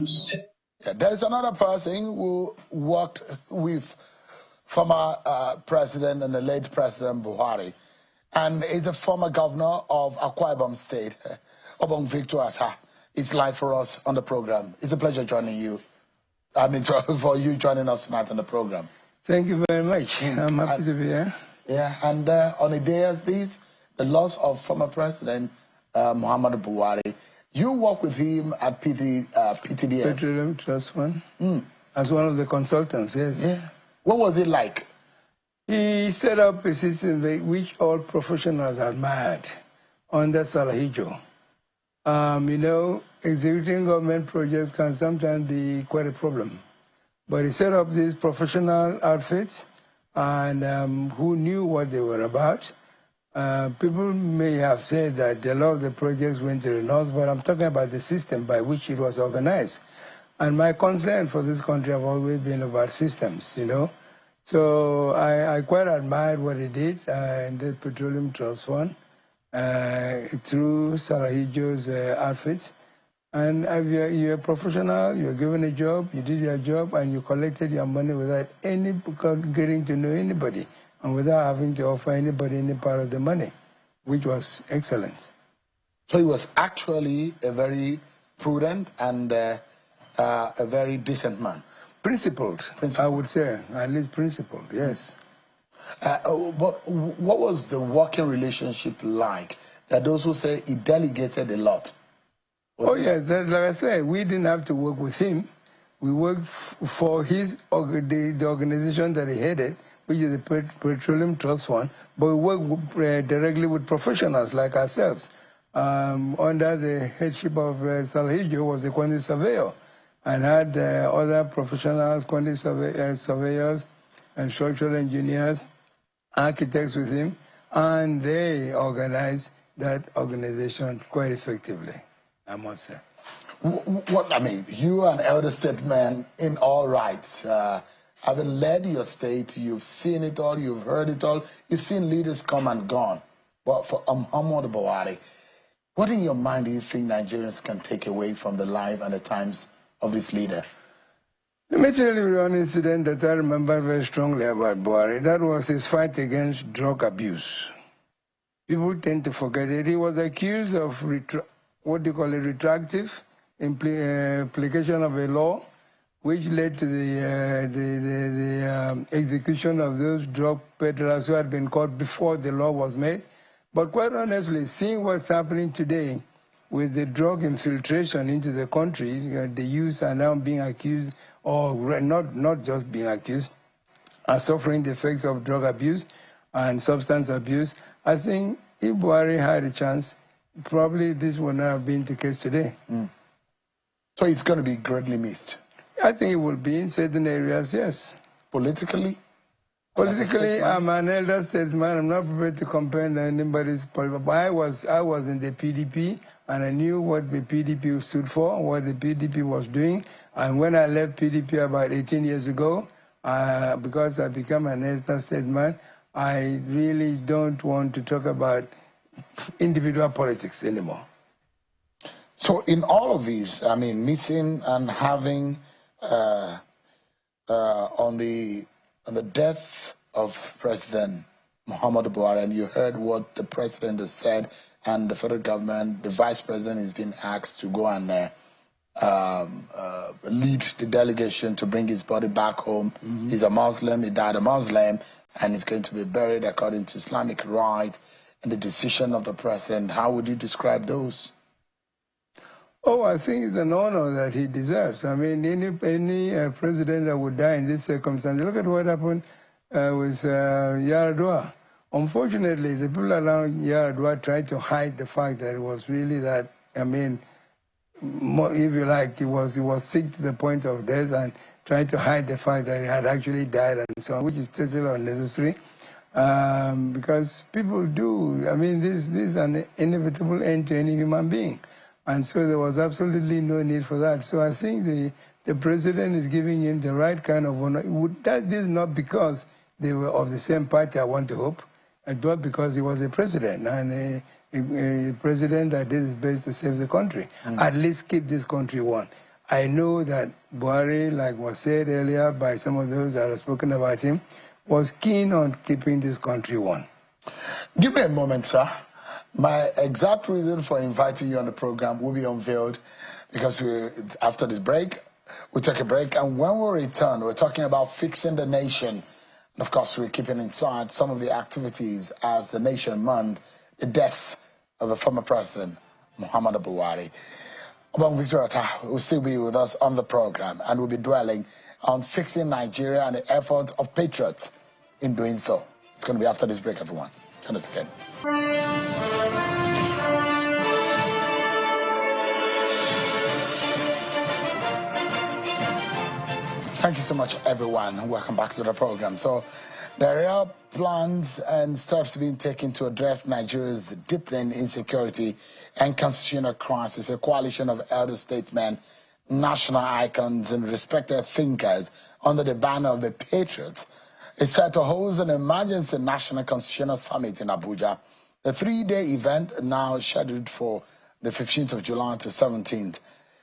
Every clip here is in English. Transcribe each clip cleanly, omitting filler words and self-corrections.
Yeah, there's another person who worked with former president and the late President Buhari, and is a former governor of Akwa Ibom State, Obong Victor Atta. It's live for us on the program. It's a pleasure joining you. For you joining us tonight on the program. Thank you very much. I'm happy to be here. Yeah, and on a day as this, the loss of former President Muhammadu Buhari, you work with him at PTDF. Petroleum Trust Fund. As one of the consultants, yes. Yeah. What was it like? He set up a system which all professionals admired under Salahijo. You know, executing government projects can sometimes be quite a problem. But he set up these professional outfits and who knew what they were about. People may have said that a lot of the projects went to the north, but I'm talking about the system by which it was organized. And my concern for this country have always been about systems, you know. So I quite admired what he did in the Petroleum Trust Fund through Salahijo's outfits. And if you're a professional, you're given a job, you did your job, and you collected your money without getting to know anybody and without having to offer anybody any part of the money, which was excellent. So he was actually a very prudent and a very decent man. Principled, I would say, at least principled, yes. But what was the working relationship like? There are those who say he delegated a lot. Oh, yes, like I said, we didn't have to work with him. We worked for the organization that he headed, which is the Petroleum Trust Fund, but we worked directly with professionals like ourselves. Under the headship of Salahijo was a quantity surveyor, and had other professionals, quantity surveyors, and structural engineers, architects with him, and they organized that organization quite effectively, I must say. What I mean, you are an elder statesman in all rights. Having led your state, you've seen it all, you've heard it all, you've seen leaders come and gone. But for Muhammadu Buhari, what in your mind do you think Nigerians can take away from the life and the times of this leader? Let me tell you one incident that I remember very strongly about Buhari. That was his fight against drug abuse. People tend to forget it. He was accused of retroactive application of a law, which led to the execution of those drug peddlers who had been caught before the law was made. But quite honestly, seeing what's happening today with the drug infiltration into the country, the youth are now being accused, or not just being accused, are suffering the effects of drug abuse and substance abuse. I think if Buhari had a chance, probably this would not have been the case today. So it's going to be greatly missed? I think it will be in certain areas, yes. Politically? Politically, I'm an elder statesman. I'm not prepared to compare anybody's politics. But I was in the PDP, and I knew what the PDP stood for, what the PDP was doing. And when I left PDP about 18 years ago, because I became an elder statesman, I really don't want to talk about individual politics anymore. So in all of these, I mean, missing and having on the death of President Muhammadu Buhari, and you heard what the president has said, and the federal government, the vice president is being asked to go and lead the delegation to bring his body back home. He's a Muslim, he died a Muslim, and he's going to be buried according to Islamic rite, and the decision of the president. How would you describe those? Oh, I think it's an honor that he deserves. I mean, any president that would die in this circumstance. Look at what happened with Yaradua. Unfortunately, the people around Yaradua tried to hide the fact that it was really that, I mean, if you like, he was sick to the point of death and tried to hide the fact that he had actually died and so on, which is totally unnecessary. Because people do, I mean, this is an inevitable end to any human being. And so there was absolutely no need for that. So I think the president is giving him the right kind of honor. That is not because they were of the same party, I want to hope, but because he was a president, and a president that did his best to save the country, at least keep this country one. I know that Buhari, like was said earlier by some of those that have spoken about him, was keen on keeping this country one. Give me a moment, sir. My exact reason for inviting you on the program will be unveiled because after this break, we'll take a break. And when we return, we're talking about fixing the nation. And of course, we're keeping inside some of the activities as the nation mourned the death of the former president, Muhammadu Buhari. Obang Victor Atta will still be with us on the program and will be dwelling on fixing Nigeria and the efforts of patriots in doing so. It's going to be after this break, everyone. Join us again. Thank you so much, everyone. Welcome back to the program. So there are plans and steps being taken to address Nigeria's deepening insecurity and constitutional crisis. A coalition of elder statesmen, national icons, and respected thinkers under the banner of the Patriots is set to host an emergency national constitutional summit in Abuja. The three-day event, now scheduled for the 15th of July to 17th,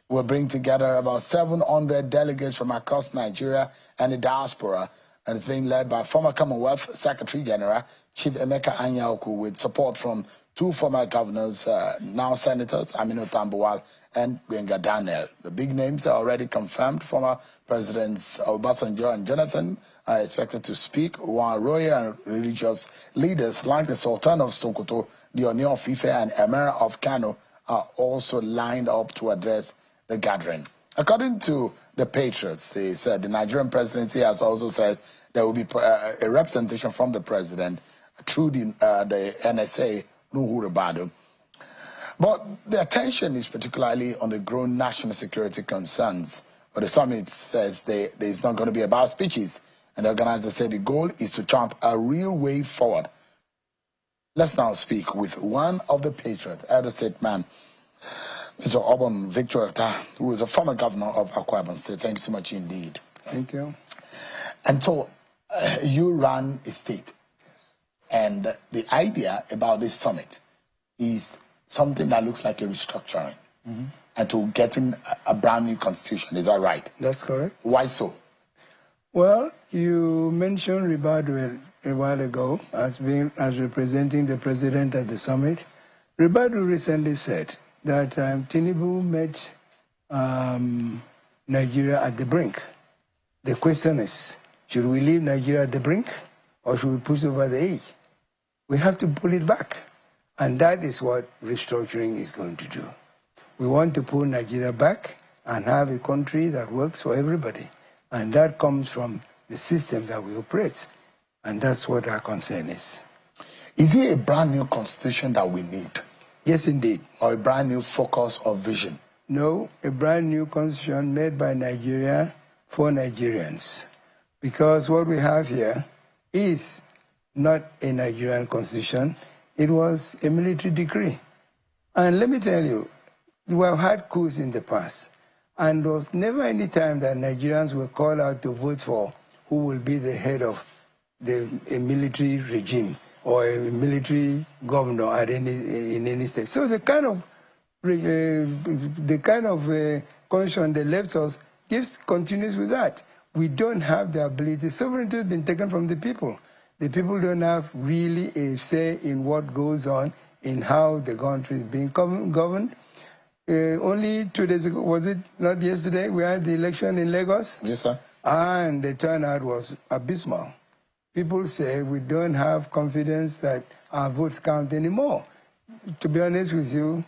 will bring together about 700 delegates from across Nigeria and the diaspora, and it's being led by former Commonwealth Secretary General Chief Emeka Anyaoku, with support from two former governors, now senators, Aminu Tambuwal and Gbenga Daniel. The big names are already confirmed. Former Presidents Obasanjo and Jonathan are expected to speak, while royal and religious leaders like the Sultan of Sokoto, the Oni of Ife, and Emir of Kano are also lined up to address the gathering. According to the Patriots, they said the Nigerian presidency has also said there will be a representation from the president through the NSA, Nuhu Ribadu. But the attention is particularly on the growing national security concerns. But the summit says it's not going to be about speeches. And the organizers say the goal is to chart a real way forward. Let's now speak with one of the Patriots, elder statesman, Mr. Obang Victor Atta, who is a former governor of Akwa Ibom State. Thank you so much indeed. Thank you. And so you run a state. Yes. And the idea about this summit is something that looks like a restructuring and to getting a brand new constitution. Is that right? That's correct. Why so? Well, you mentioned Ribadu a while ago as representing the president at the summit. Ribadu recently said that Tinubu met Nigeria at the brink. The question is, should we leave Nigeria at the brink or should we push over the edge? We have to pull it back. And that is what restructuring is going to do. We want to pull Nigeria back and have a country that works for everybody. And that comes from the system that we operate. And that's what our concern is. Is it a brand new constitution that we need? Yes, indeed. Or a brand new focus or vision? No, a brand new constitution made by Nigeria for Nigerians. Because what we have here is not a Nigerian constitution. It was a military decree. And let me tell you, we have had coups in the past. And there was never any time that Nigerians were called out to vote for who will be the head of a military regime or a military governor at in any state. So the kind of constitution they left us continues with that. We don't have the ability. Sovereignty has been taken from the people. The people don't have really a say in what goes on, in how the country is being governed. Only 2 days ago, was it not yesterday, we had the election in Lagos? Yes, sir. And the turnout was abysmal. People say we don't have confidence that our votes count anymore. To be honest with you,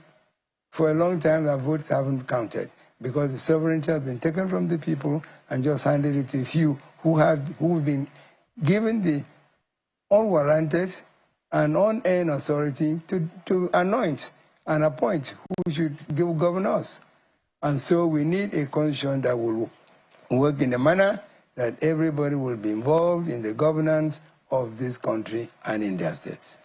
for a long time our votes haven't counted because the sovereignty has been taken from the people and just handed it to a few who've been given the unwarranted and unearned authority to anoint and appoint who should govern us. And so we need a constitution that will work in a manner that everybody will be involved in the governance of this country and in their states.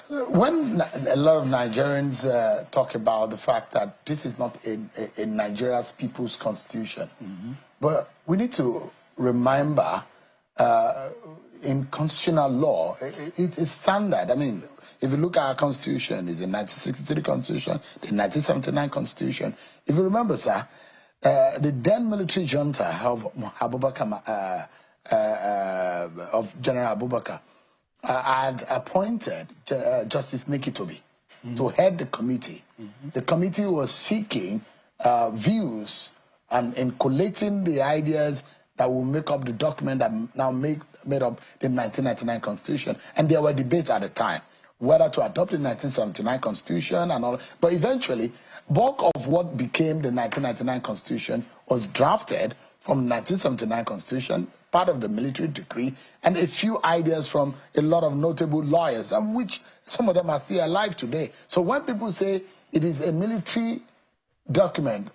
When a lot of Nigerians talk about the fact that this is not a Nigeria's people's constitution, but we need to remember in constitutional law, it is standard. I mean, if you look at our constitution, it's the 1963 constitution, the 1979 constitution. If you remember, sir, the then military junta of General Abubakar had appointed Justice Nikitobi to head the committee. The committee was seeking views and in collating the ideas that will make up the document that now made up the 1999 Constitution. And there were debates at the time whether to adopt the 1979 Constitution and all. But eventually, bulk of what became the 1999 Constitution was drafted from the 1979 Constitution, part of the military decree, and a few ideas from a lot of notable lawyers, and which some of them are still alive today. So when people say it is a military document,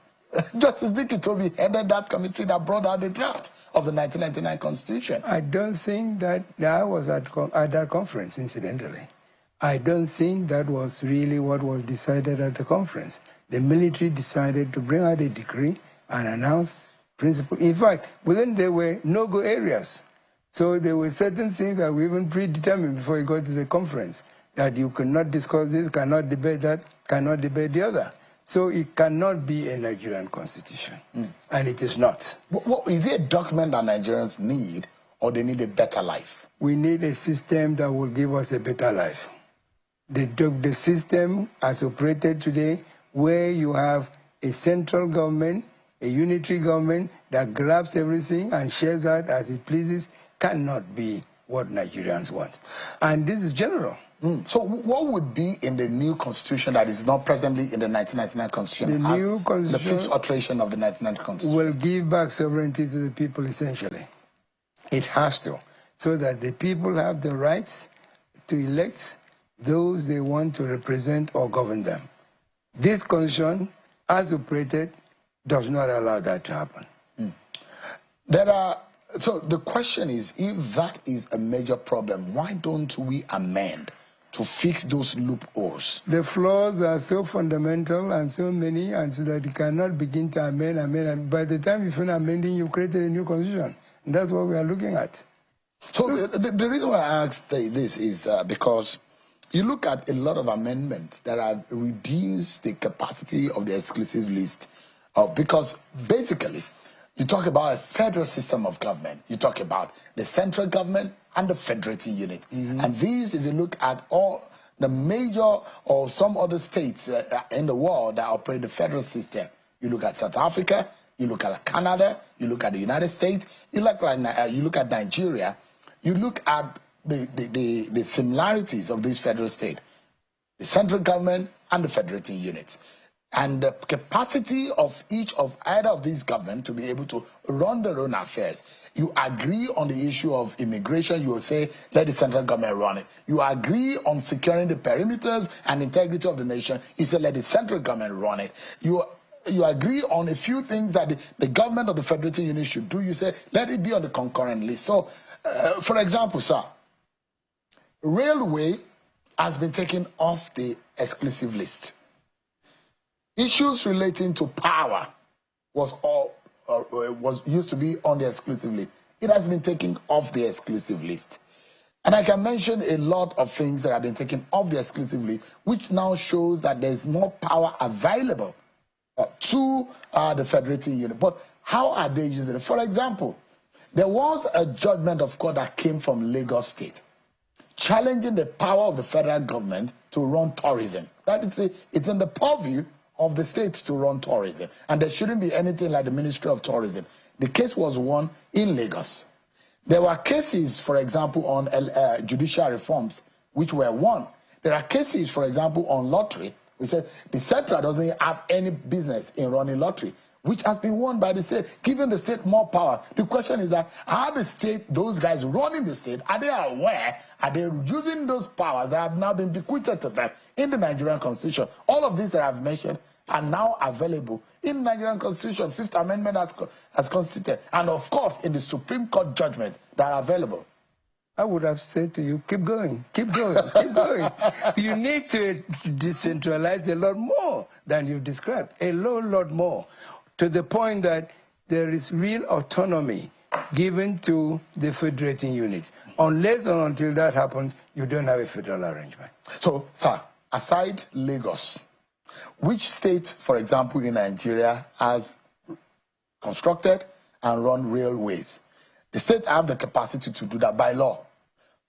Justice Nikitobi headed that committee that brought out the draft of the 1999 Constitution. I don't think that I was at that conference, incidentally. I don't think that was really what was decided at the conference. The military decided to bring out a decree and announce principles. In fact, within there were no-go areas. So there were certain things that were even predetermined before you go to the conference, that you cannot discuss this, cannot debate that, cannot debate the other. So it cannot be a Nigerian constitution, and it is not. Is it a document that Nigerians need, or they need a better life? We need a system that will give us a better life. The system as operated today, where you have a central government, a unitary government that grabs everything and shares out as it pleases, cannot be what Nigerians want. And this is general. So what would be in the new constitution that is not presently in the 1999 Constitution? The new constitution, the fifth alteration of the 1999 Constitution, will give back sovereignty to the people, essentially. It has to, so that the people have the rights to elect those they want to represent or govern them. This constitution, as operated, does not allow that to happen. So the question is, if that is a major problem, why don't we amend to fix those loopholes? The flaws are so fundamental and so many, and so that you cannot begin to amend. And by the time you finish amending, you created a new constitution. And that's what we are looking at. So the reason why I asked this is because you look at a lot of amendments that have reduced the capacity of the exclusive list. Because basically, you talk about a federal system of government. You talk about the central government and the federating unit. And these, if you look at all the major or some other states in the world that operate the federal system, you look at South Africa, you look at Canada, you look at the United States, you look at Nigeria, you look at the similarities of this federal state, the central government and the federating units. And the capacity of either of these governments to be able to run their own affairs. You agree on the issue of immigration, you will say, let the central government run it. You agree on securing the perimeters and integrity of the nation, you say, let the central government run it. You agree on a few things that the government of the federating unit should do, you say, let it be on the concurrent list. So, for example, sir, railway has been taken off the exclusive list. Issues relating to power was used to be on the exclusive list. It has been taken off the exclusive list. And I can mention a lot of things that have been taken off the exclusive list, which now shows that there's more power available to the federating unit. But how are they using it? For example, there was a judgment of court that came from Lagos State, challenging the power of the federal government to run tourism. That it's in the purview of the state to run tourism, and there shouldn't be anything like the Ministry of Tourism. The case was won in Lagos. There were cases, for example, on judicial reforms, which were won. There are cases, for example, on lottery. We said the central doesn't have any business in running lottery, which has been won by the state, giving the state more power. The question is that, are the state, those guys running the state, are they aware, are they using those powers that have now been bequeathed to them in the Nigerian Constitution? All of these that I've mentioned are now available in the Nigerian Constitution, Fifth Amendment as constituted, and of course in the Supreme Court judgments that are available. I would have said to you, keep going, keep going, keep going. You need to decentralize a lot more than you've described, a lot more, to the point that there is real autonomy given to the federating units. Unless and until that happens, you don't have a federal arrangement. So, sir, aside Lagos, which state, for example, in Nigeria has constructed and run railways. The state have the capacity to do that by law.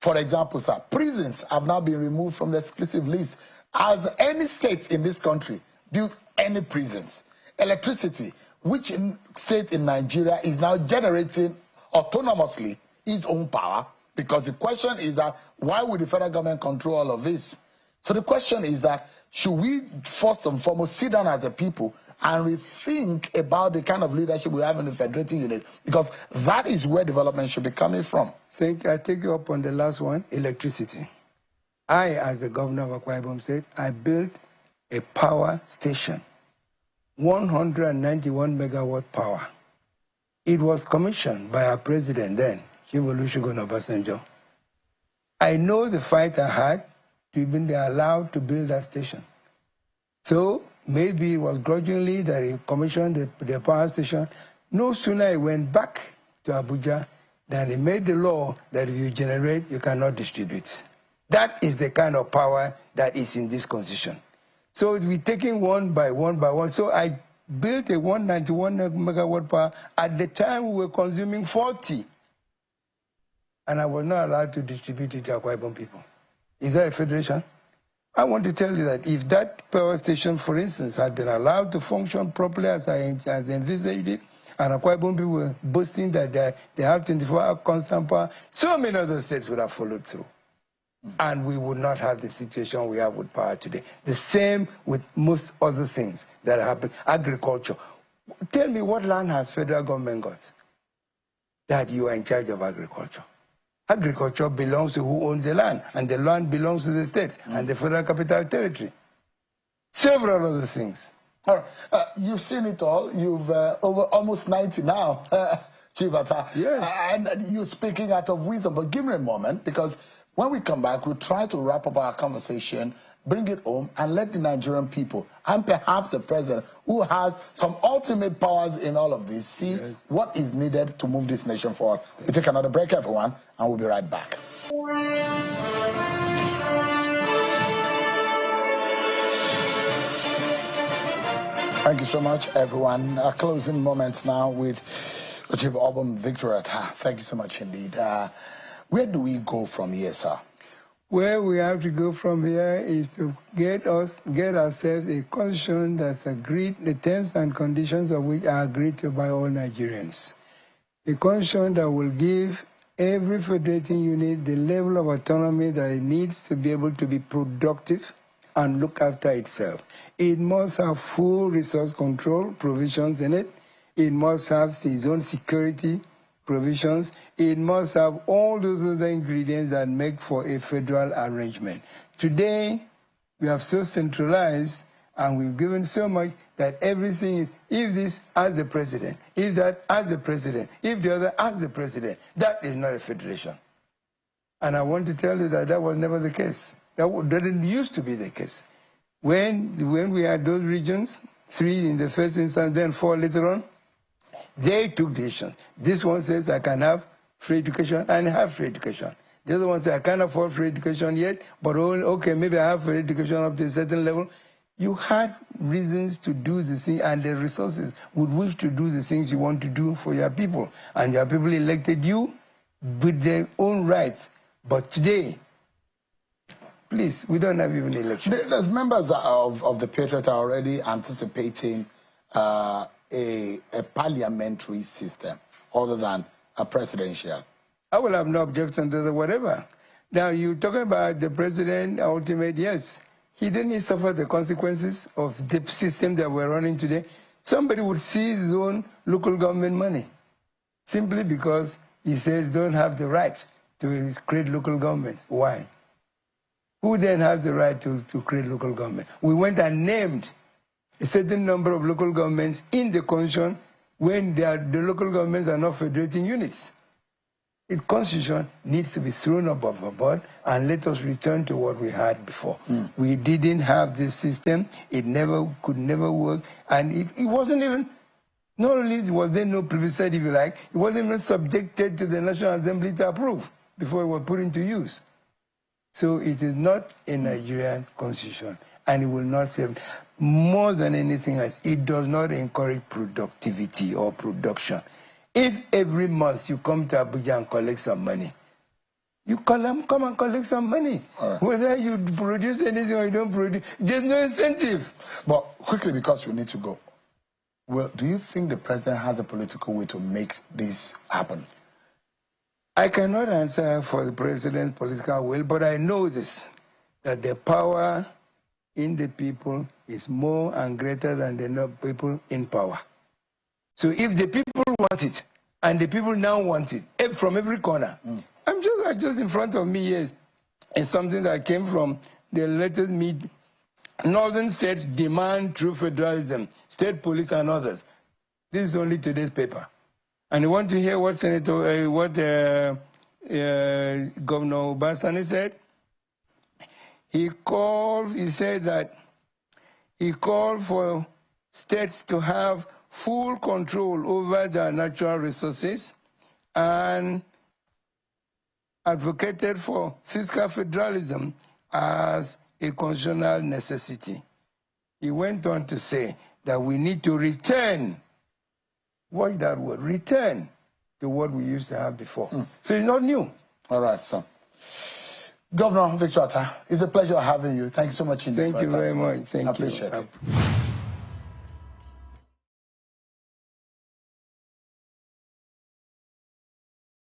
For example, sir, prisons have now been removed from the exclusive list. Has any state in this country built any prisons? Electricity, which state in Nigeria is now generating autonomously its own power? Because the question is that, why would the federal government control all of this? So the question is that, should we first and foremost sit down as a people and rethink about the kind of leadership we have in the federating unit? Because that is where development should be coming from. So I take you up on the last one, electricity. I, as the governor of Akwa Ibom State, I built a power station, 191 megawatt power. It was commissioned by our president then, Chief Olusegun Obasanjo. I know the fight I had to even be allowed to build that station. So maybe it was grudgingly that he commissioned the power station. No sooner he went back to Abuja than he made the law that if you generate, you cannot distribute. That is the kind of power that is in this constitution. So we're taking one by one by one. So I built a 191 megawatt power. At the time, we were consuming 40. And I was not allowed to distribute it to Akwa Ibom people. Is that a federation? I want to tell you that if that power station, for instance, had been allowed to function properly as I envisaged it, and Akwa Ibom people were boasting that they have 24-hour constant power, so many other states would have followed through. And we would not have the situation we have with power today. The same with most other things that happen. Agriculture. Tell me, what land has federal government got that you are in charge of agriculture? Agriculture belongs to who owns the land, and the land belongs to the states and the federal capital territory. Several other things. All right. You've seen it all. You've over almost 90 now, Chief Atta. Yes. And you're speaking out of wisdom. But give me a moment, because when we come back, we'll try to wrap up our conversation, bring it home, and let the Nigerian people, and perhaps the president, who has some ultimate powers in all of this, see what is needed to move this nation forward. We take another break, everyone, and we'll be right back. Thank you so much, everyone. Closing moments now with Chief Obum Victor Atta. Thank you so much indeed. Where do we go from here, sir? Where we have to go from here is to get ourselves a constitution that's agreed, the terms and conditions of which are agreed to by all Nigerians. A constitution that will give every federating unit the level of autonomy that it needs to be able to be productive and look after itself. It must have full resource control provisions in it. It must have its own security provisions. It must have all those other ingredients that make for a federal arrangement. Today, we have so centralized and we've given so much that everything is, if this, as the president, if that, as the president, if the other, as the president. That is not a federation. And I want to tell you that that was never the case. That didn't used to be the case. When we had those regions, 3 in the first instance, then 4 later on, they took decisions. This one says I can have free education and have free education. The other one says I can't afford free education yet, but okay, maybe I have free education up to a certain level. You had reasons to do the thing and the resources with which to do the things you want to do for your people. And your people elected you with their own rights. But today, please, we don't have even elections. There's members of the Patriot are already anticipating a parliamentary system other than a presidential. I will have no objection to the whatever. Now, you're talking about the president, ultimate, yes. He didn't suffer the consequences of the system that we're running today. Somebody would seize his own local government money simply because he says don't have the right to create local governments. Why? Who then has the right to create local government? We went and named a certain number of local governments in the constitution when the local governments are not federating units. The constitution needs to be thrown above and let us return to what we had before. We didn't have this system. It could never work. And it wasn't even, not only was there no plebiscite, if you like, it wasn't even subjected to the National Assembly to approve before it was put into use. So it is not a Nigerian constitution, and it will not save. more than anything else, it does not encourage productivity or production. If every month you come to Abuja and collect some money, you come and collect some money. Right. Whether you produce anything or you don't produce, there's no incentive. But quickly, because we need to go, well, do you think the president has a political way to make this happen? I cannot answer for the president's political will, but I know this, that the power in the people is more and greater than the people in power. So if the people want it, and the people now want it, from every corner, I'm just in front of me here is something that came from the latest meet. Northern states demand true federalism, state police and others. This is only today's paper. And you want to hear what Governor Obasanjo said? He said that he called for states to have full control over their natural resources and advocated for fiscal federalism as a constitutional necessity. He went on to say that we need to return, watch that word, return to what we used to have before. So it's not new. All right, so. Governor Victor Atta, it's a pleasure having you. Thank you so much indeed. Thank you very much. Thank you. I appreciate it.